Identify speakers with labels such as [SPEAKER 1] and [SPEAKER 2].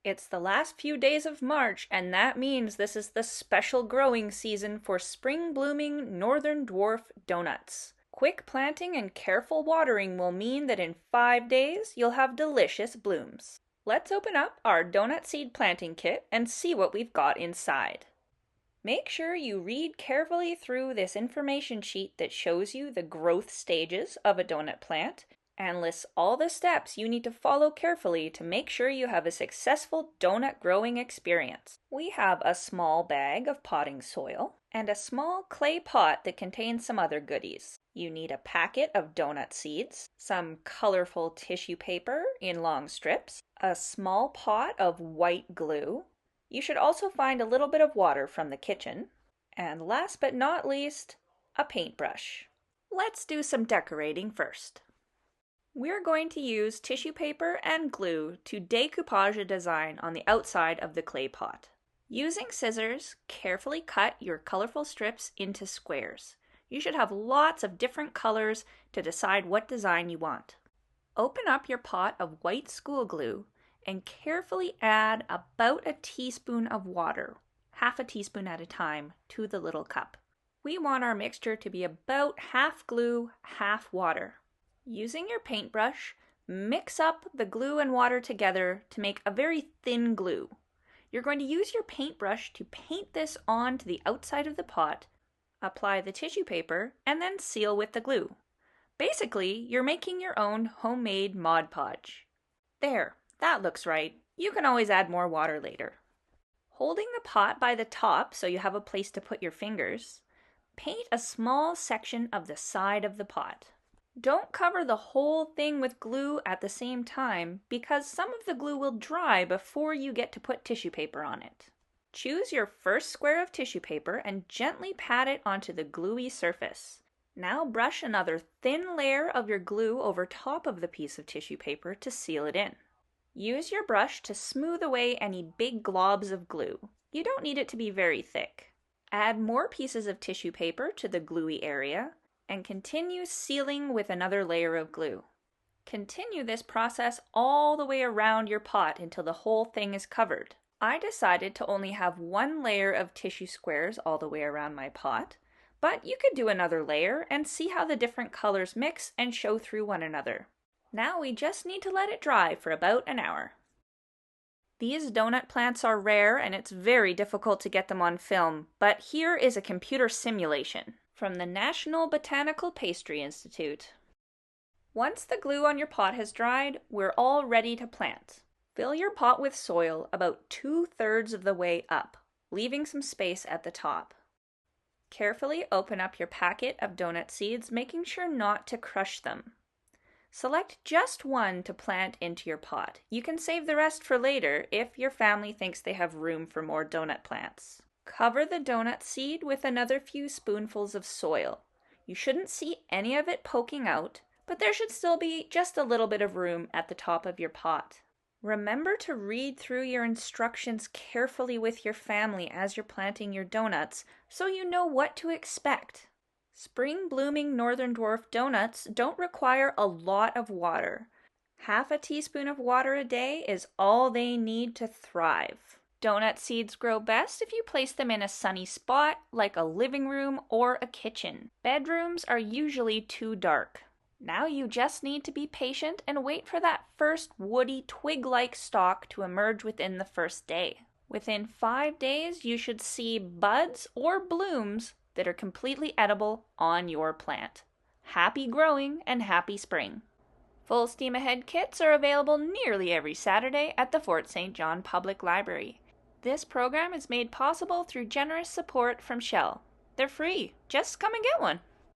[SPEAKER 1] It's the last few days of March, and that means this is the special growing season for Spring-Blooming Northern Dwarf Donuts. Quick planting and careful watering will mean that in 5 days you'll have delicious blooms. Let's open up our donut seed planting kit and see what we've got inside. Make sure you read carefully through this information sheet that shows you the growth stages of a donut plant and lists all the steps you need to follow carefully to make sure you have a successful donut growing experience. We have a small bag of potting soil and a small clay pot that contains some other goodies. You need a packet of donut seeds, some colorful tissue paper in long strips, a small pot of white glue. You should also find a little bit of water from the kitchen, and last but not least, a paintbrush. Let's do some decorating first. We're going to use tissue paper and glue to decoupage a design on the outside of the clay pot. Using scissors, carefully cut your colorful strips into squares. You should have lots of different colors to decide what design you want. Open up your pot of white school glue and carefully add about a teaspoon of water, half a teaspoon at a time, to the little cup. We want our mixture to be about half glue, half water. Using your paintbrush, mix up the glue and water together to make a very thin glue. You're going to use your paintbrush to paint this onto the outside of the pot, apply the tissue paper, and then seal with the glue. Basically, you're making your own homemade Mod Podge. There, that looks right. You can always add more water later. Holding the pot by the top so you have a place to put your fingers, paint a small section of the side of the pot. Don't cover the whole thing with glue at the same time because some of the glue will dry before you get to put tissue paper on it. Choose your first square of tissue paper and gently pat it onto the gluey surface. Now brush another thin layer of your glue over top of the piece of tissue paper to seal it in. Use your brush to smooth away any big globs of glue. You don't need it to be very thick. Add more pieces of tissue paper to the gluey area and continue sealing with another layer of glue. Continue this process all the way around your pot until the whole thing is covered. I decided to only have one layer of tissue squares all the way around my pot, but you could do another layer and see how the different colors mix and show through one another. Now we just need to let it dry for about an hour. These donut plants are rare and it's very difficult to get them on film, but here is a computer simulation from the National Botanical Pastry Institute. Once the glue on your pot has dried, we're all ready to plant. Fill your pot with soil about 2/3 of the way up, leaving some space at the top. Carefully open up your packet of donut seeds, making sure not to crush them. Select just one to plant into your pot. You can save the rest for later if your family thinks they have room for more donut plants. Cover the donut seed with another few spoonfuls of soil. You shouldn't see any of it poking out, but there should still be just a little bit of room at the top of your pot. Remember to read through your instructions carefully with your family as you're planting your donuts so you know what to expect. Spring-Blooming Northern Dwarf Donuts don't require a lot of water. Half a teaspoon of water a day is all they need to thrive. Donut seeds grow best if you place them in a sunny spot like a living room or a kitchen. Bedrooms are usually too dark. Now you just need to be patient and wait for that first woody twig-like stalk to emerge within the first day. Within 5 days, you should see buds or blooms that are completely edible on your plant. Happy growing and happy spring! Full Steam Ahead kits are available nearly every Saturday at the Fort St. John Public Library. This program is made possible through generous support from Shell. They're free. Just come and get one.